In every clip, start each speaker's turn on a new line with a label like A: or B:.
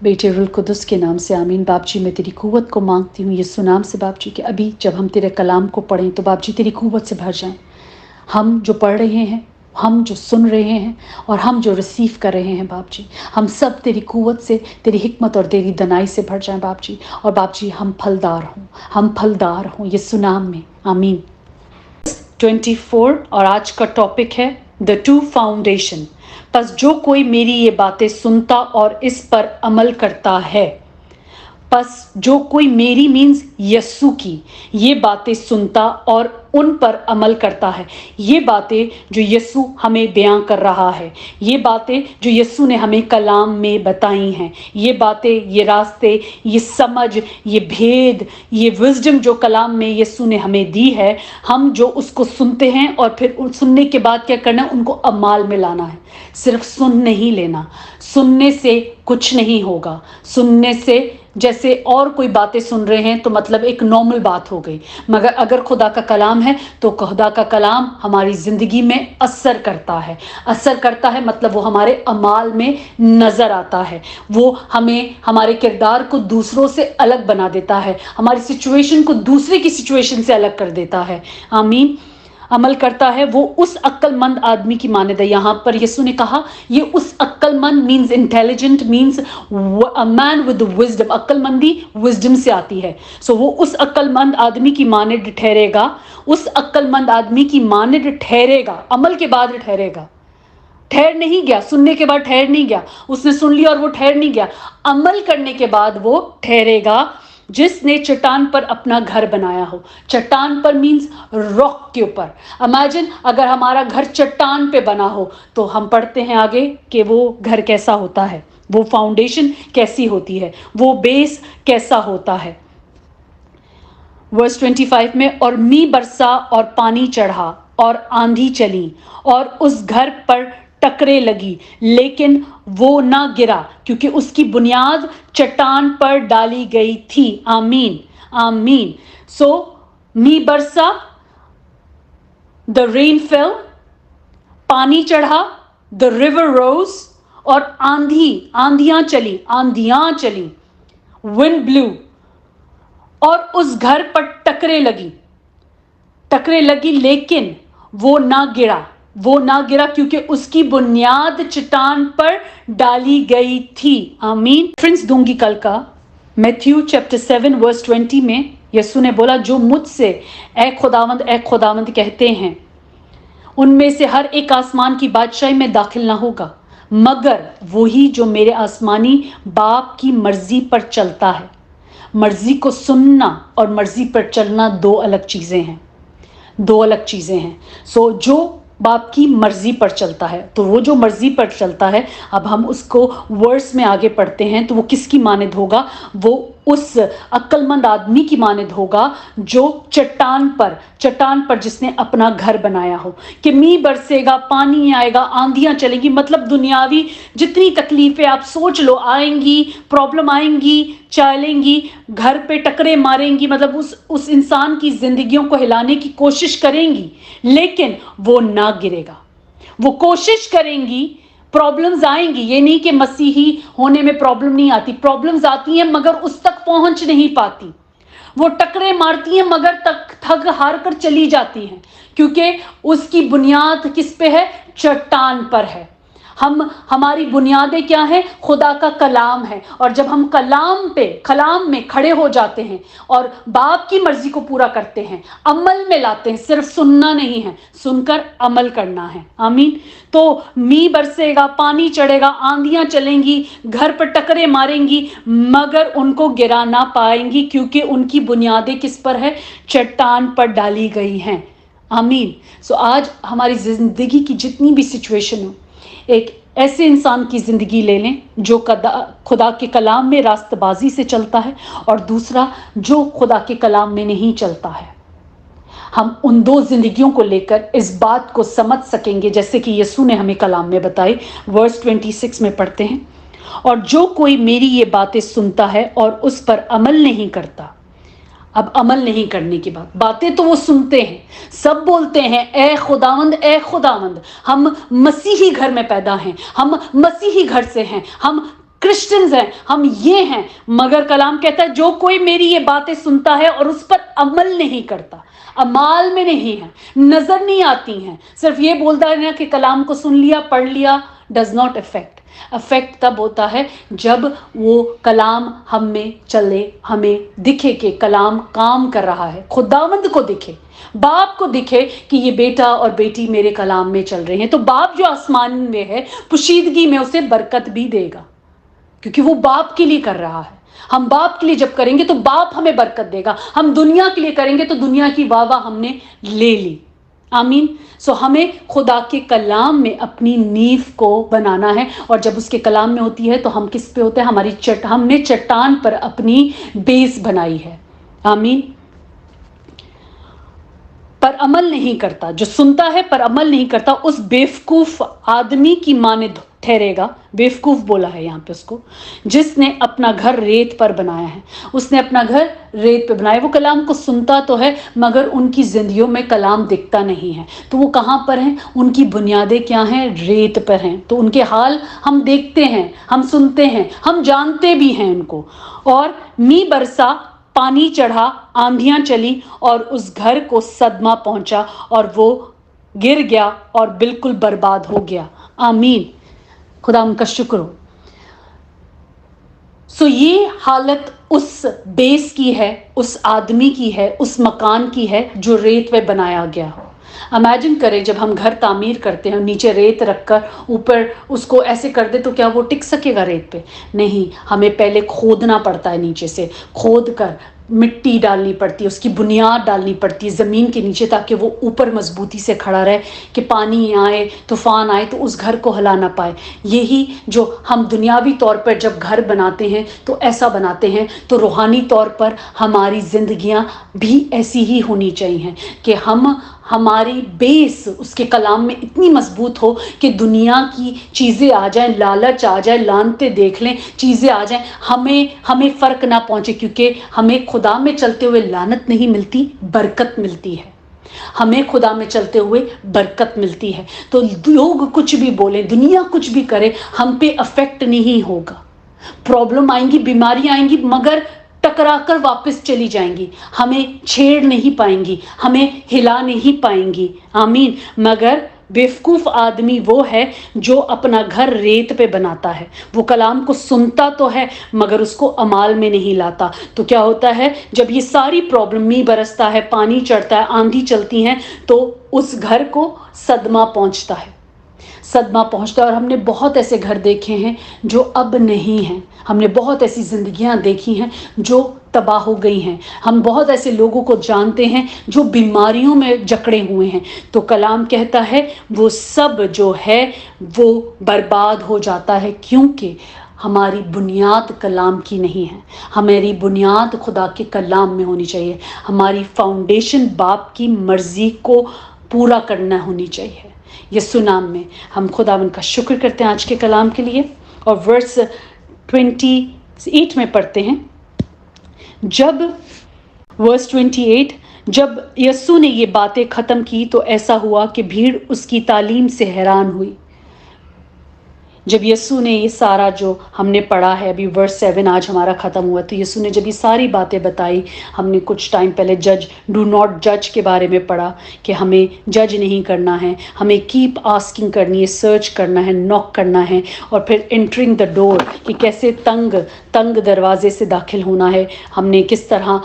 A: बेटे रुल कुदस के नाम से आमीन। बाप जी, मैं तेरी कुव्वत को मांगती हूँ यीशु नाम से बाप जी, कि अभी जब हम तेरे कलाम को पढ़ें तो बाप जी तेरी कुव्वत से भर जाएं। हम जो पढ़ रहे हैं, हम जो सुन रहे हैं और हम जो रिसीव कर रहे हैं बाप जी, हम सब तेरी कुव्वत से, तेरी हिकमत और तेरी दनाई से भर जाएं बाप जी। और बाप जी हम फलदार हों यीशु नाम में, आमीन। 24 और आज का टॉपिक है द टू फाउंडेशन। बस जो कोई मेरी ये बातें सुनता और इस पर अमल करता है, बस जो कोई मेरी मीन्स यस्सु की ये बातें सुनता और उन पर अमल करता है। ये बातें जो यस्सु हमें बयां कर रहा है, ये बातें जो यस्सु ने हमें कलाम में बताई हैं, ये बातें, ये रास्ते, ये समझ, ये भेद, ये विजडम जो कलाम में यस्सु ने हमें दी है, हम जो उसको सुनते हैं और फिर सुनने के बाद क्या करना है, उनको अमाल में लाना है। सिर्फ सुन नहीं लेना, सुनने से कुछ नहीं होगा। सुनने से जैसे और कोई बातें सुन रहे हैं तो मतलब एक नॉर्मल बात हो गई, मगर अगर खुदा का कलाम है तो खुदा का कलाम हमारी जिंदगी में असर करता है मतलब वो हमारे अमाल में नजर आता है। वो हमें, हमारे किरदार को दूसरों से अलग बना देता है, हमारी सिचुएशन को दूसरे की सिचुएशन से अलग कर देता है। आमीन। अमल करता है वो उस अक्लमंद आदमी की मानद है। यहाँ पर यीशु ने कहा ये उस अक्लमंद means intelligent, means a man with wisdom. अक्लमंदी विजडम से आती है। सो वो उस अक्लमंद आदमी की मानद ठहरेगा, उस अक्लमंद आदमी की मानद ठहरेगा, अमल के बाद ठहरेगा। ठहर नहीं गया, सुनने के बाद ठहर नहीं गया, उसने सुन लिया और वो ठहर नहीं गया, अमल करने के बाद वो ठहरेगा। जिसने चट्टान पर अपना घर बनाया हो, चट्टान पर मीन्स रॉक के ऊपर। इमेजिन अगर हमारा घर चट्टान पे बना हो तो हम पढ़ते हैं आगे कि वो घर कैसा होता है, वो फाउंडेशन कैसी होती है, वो बेस कैसा होता है। वर्स 25 में, और मी बरसा और पानी चढ़ा और आंधी चली और उस घर पर टकरे लगी, लेकिन वो ना गिरा क्योंकि उसकी बुनियाद चट्टान पर डाली गई थी। आमीन, आमीन। सो मी बरसा, द रेन फेल, पानी चढ़ा, द रिवर रोज, और आंधियां चली, विंड ब्लू, और उस घर पर टकरे लगी, लेकिन वो ना गिरा क्योंकि उसकी बुनियाद चट्टान पर डाली गई थी। आमीन। फ्रेंड्स दूंगी कल का मैथ्यू चैप्टर 7 वर्स 20 में यीशु ने बोला, जो मुझसे ए खुदावंद कहते हैं उनमें से हर एक आसमान की बादशाही में दाखिल ना होगा, मगर वही जो मेरे आसमानी बाप की मर्जी पर चलता है। मर्जी को सुनना और मर्जी पर चलना दो अलग चीजें हैं। सो जो बाप की मर्जी पर चलता है, तो वो जो मर्जी पर चलता है, अब हम उसको वर्स में आगे पढ़ते हैं तो वो किसकी मानद होगा? वो उस अक्लमंद आदमी की मानद होगा जो चट्टान पर जिसने अपना घर बनाया हो। कि मी बरसेगा, पानी आएगा, आंधियां चलेंगी, मतलब दुनियावी जितनी तकलीफें आप सोच लो आएंगी, प्रॉब्लम आएंगी, चलेंगी, घर पे टकरे मारेंगी, मतलब उस इंसान की जिंदगियों को हिलाने की कोशिश करेंगी, लेकिन वो ना गिरेगा। वो कोशिश करेंगी, प्रॉब्लम्स आएंगी। ये नहीं कि मसीही होने में प्रॉब्लम नहीं आती, प्रॉब्लम्स आती हैं मगर उस तक पहुंच नहीं पाती। वो टकरे मारती हैं मगर थक हार कर चली जाती हैं, क्योंकि उसकी बुनियाद किस पे है? चट्टान पर है। हमारी बुनियादें क्या है? खुदा का कलाम है। और जब हम कलाम में खड़े हो जाते हैं और बाप की मर्जी को पूरा करते हैं, अमल में लाते हैं, सिर्फ सुनना नहीं है, सुनकर अमल करना है। आमीन। तो मी बरसेगा, पानी चढ़ेगा, आंधियां चलेंगी, घर पर टकरे मारेंगी, मगर उनको गिरा ना पाएंगी, क्योंकि उनकी बुनियादें किस पर है? चट्टान पर डाली गई हैं। आमीन। सो आज हमारी जिंदगी की जितनी भी सिचुएशन हो, एक ऐसे इंसान की जिंदगी ले लें जो खुदा के कलाम में रास्तबाजी से चलता है, और दूसरा जो खुदा के कलाम में नहीं चलता है। हम उन दो जिंदगियों को लेकर इस बात को समझ सकेंगे, जैसे कि यीशु ने हमें कलाम में बताई। वर्स 26 में पढ़ते हैं, और जो कोई मेरी ये बातें सुनता है और उस पर अमल नहीं करता। अब अमल नहीं करने की बातें तो वो सुनते हैं, सब बोलते हैं ए खुदावंद, हम मसीही घर में पैदा हैं, हम मसीही घर से हैं, हम क्रिश्चियंस हैं, हम ये हैं। मगर कलाम कहता है जो कोई मेरी ये बातें सुनता है और उस पर अमल नहीं करता, अमाल में नहीं है, नजर नहीं आती हैं, सिर्फ ये बोलता है ना कि कलाम को सुन लिया, पढ़ लिया, डज नॉट अफेक्ट तब होता है जब वो कलाम हम में चले, हमें दिखे कि कलाम काम कर रहा है, खुदावंद को दिखे, बाप को दिखे कि ये बेटा और बेटी मेरे कलाम में चल रहे हैं। तो बाप जो आसमान में है, पुशीदगी में उसे बरकत भी देगा, क्योंकि वो बाप के लिए कर रहा है। हम बाप के लिए जब करेंगे तो बाप हमें बरकत देगा, हम दुनिया के लिए करेंगे तो दुनिया की वाह हमने ले ली। आमीन। सो हमें खुदा के कलाम में अपनी नींव को बनाना है, और जब उसके कलाम में होती है तो हम किस पे होते हैं, हमने चट्टान पर अपनी बेस बनाई है। आमीन। पर अमल नहीं करता, जो सुनता है पर अमल नहीं करता, उस बेवकूफ आदमी की मानिंद ठहरेगा। बेवकूफ बोला है यहाँ पे उसको, जिसने अपना घर रेत पर बनाया है। उसने अपना घर रेत पे बनाया। वो कलाम को सुनता तो है मगर उनकी जिंदगियों में कलाम दिखता नहीं है। तो वो कहाँ पर हैं, उनकी बुनियादें क्या हैं, रेत पर हैं। तो उनके हाल हम देखते हैं, हम सुनते हैं, हम जानते भी हैं उनको। और मी बरसा, पानी चढ़ा, आंधियां चली और उस घर को सदमा पहुंचा और वो गिर गया और बिल्कुल बर्बाद हो गया। आमीन। खुदा उनका शुक्र हो। सो ये हालत उस बेस की है, उस आदमी की है, उस मकान की है जो रेत पे बनाया गया हो। इमेजिन करें जब हम घर तामीर करते हैं, नीचे रेत रखकर ऊपर उसको ऐसे कर दे तो क्या वो टिक सकेगा रेत पे? नहीं, हमें पहले खोदना पड़ता है, नीचे से खोद कर मिट्टी डालनी पड़ती है, उसकी बुनियाद डालनी पड़ती है ज़मीन के नीचे, ताकि वो ऊपर मजबूती से खड़ा रहे, कि पानी आए, तूफान आए तो उस घर को हिला ना पाए। यही जो हम दुनियावी तौर पर जब घर बनाते हैं तो ऐसा बनाते हैं, तो रूहानी तौर पर हमारी जिंदगियां भी ऐसी ही होनी चाहिए कि हमारी बेस उसके कलाम में इतनी मजबूत हो कि दुनिया की चीज़ें आ जाएं, लालच आ जाए, लानते देख लें, चीज़ें आ जाएं, हमें फ़र्क ना पहुंचे, क्योंकि हमें खुदा में चलते हुए लानत नहीं मिलती, बरकत मिलती है। हमें खुदा में चलते हुए बरकत मिलती है। तो लोग कुछ भी बोले, दुनिया कुछ भी करे, हम पे अफेक्ट नहीं होगा। प्रॉब्लम आएंगी, बीमारियां आएंगी, मगर टकरा कर वापस चली जाएंगी, हमें छेड़ नहीं पाएंगी, हमें हिला नहीं पाएंगी। आमीन। मगर बेवकूफ़ आदमी वो है जो अपना घर रेत पे बनाता है। वो कलाम को सुनता तो है मगर उसको अमाल में नहीं लाता। तो क्या होता है, जब ये सारी प्रॉब्लम, मी बरसता है, पानी चढ़ता है, आंधी चलती हैं, तो उस घर को सदमा पहुंचता है, सदमा पहुंचता है। और हमने बहुत ऐसे घर देखे हैं जो अब नहीं हैं, हमने बहुत ऐसी जिंदगियां देखी हैं जो तबाह हो गई हैं, हम बहुत ऐसे लोगों को जानते हैं जो बीमारियों में जकड़े हुए हैं। तो कलाम कहता है वो सब जो है वो बर्बाद हो जाता है, क्योंकि हमारी बुनियाद कलाम की नहीं है। हमारी बुनियाद खुदा के कलाम में होनी चाहिए। हमारी फाउंडेशन बाप की मर्जी को पूरा करना होनी चाहिए। यीशु नाम में हम खुदावन का शुक्र करते हैं आज के कलाम के लिए। और वर्स 28 में पढ़ते हैं, जब वर्स 28, जब यीशु ने ये बातें ख़त्म की तो ऐसा हुआ कि भीड़ उसकी तालीम से हैरान हुई। जब यीशु ने ये सारा जो हमने पढ़ा है, अभी वर्स 7 आज हमारा ख़त्म हुआ, तो यीशु ने जब ये सारी बातें बताई, हमने कुछ टाइम पहले डू नॉट जज के बारे में पढ़ा कि हमें जज नहीं करना है, हमें कीप आस्किंग करनी है, सर्च करना है, नॉक करना है, और फिर एंटरिंग द डोर, कि कैसे तंग दरवाजे से दाखिल होना है। हमने किस तरह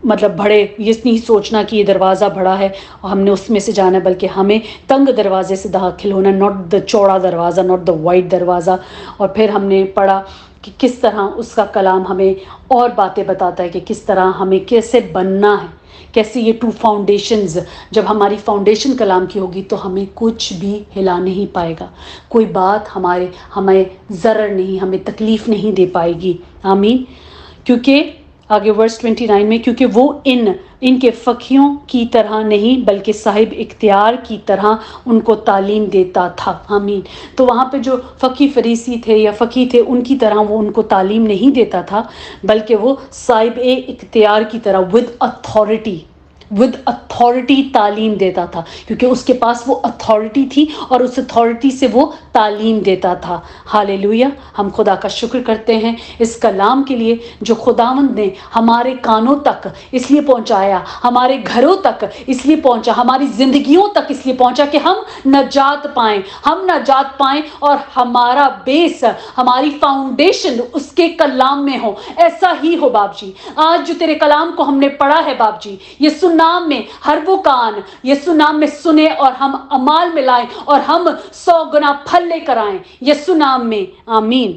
A: मतलब बड़े, ये नहीं सोचना कि ये दरवाज़ा बड़ा है और हमने उसमें से जाना है, बल्कि हमें तंग दरवाजे से दाखिल होना, नॉट द चौड़ा दरवाज़ा, नॉट द वाइड दरवाज़ा। और फिर हमने पढ़ा कि किस तरह उसका कलाम हमें और बातें बताता है कि किस तरह हमें कैसे बनना है, कैसे ये 2 फाउंडेशंस, जब हमारी फाउंडेशन कलाम की होगी तो हमें कुछ भी हिला नहीं पाएगा, कोई बात हमें ज़रर नहीं, हमें तकलीफ़ नहीं दे पाएगी। आमीन। क्योंकि आगे वर्स 29 में, क्योंकि वो इनके फ़कीयों की तरह नहीं बल्कि साहिब इख्तियार की तरह उनको तालीम देता था। आमीन। तो वहाँ पे जो फ़की फरीसी थे या फ़की थे, उनकी तरह वो उनको तालीम नहीं देता था, बल्कि वो साहिब इख्तियार की तरह, विद with authority تعلیم دیتا تھا, کیونکہ اس کے پاس وہ authority تھی اور اس authority سے وہ تعلیم دیتا تھا. ہاللیلویا. ہم خدا کا شکر کرتے ہیں اس کلام کے لیے جو خداوند نے ہمارے کانوں تک اس لیے پہنچایا, ہمارے گھروں تک اس لیے پہنچا, ہماری زندگیوں تک اس لیے پہنچا کہ ہم نجات پائیں, ہم نجات پائیں اور ہمارا بیس, ہماری فاؤنڈیشن اس کے کلام میں ہو. ایسا ہی ہو باپ جی. آج جو تیرے کلام کو ہم نے پڑھا ہے باپ جی, یسوع نام میں ہر وہ کان یسوع نام میں سنے اور ہم عمال میں لائیں اور ہم 100 گنا پھل لے کر آئیں یسوع نام میں. آمین.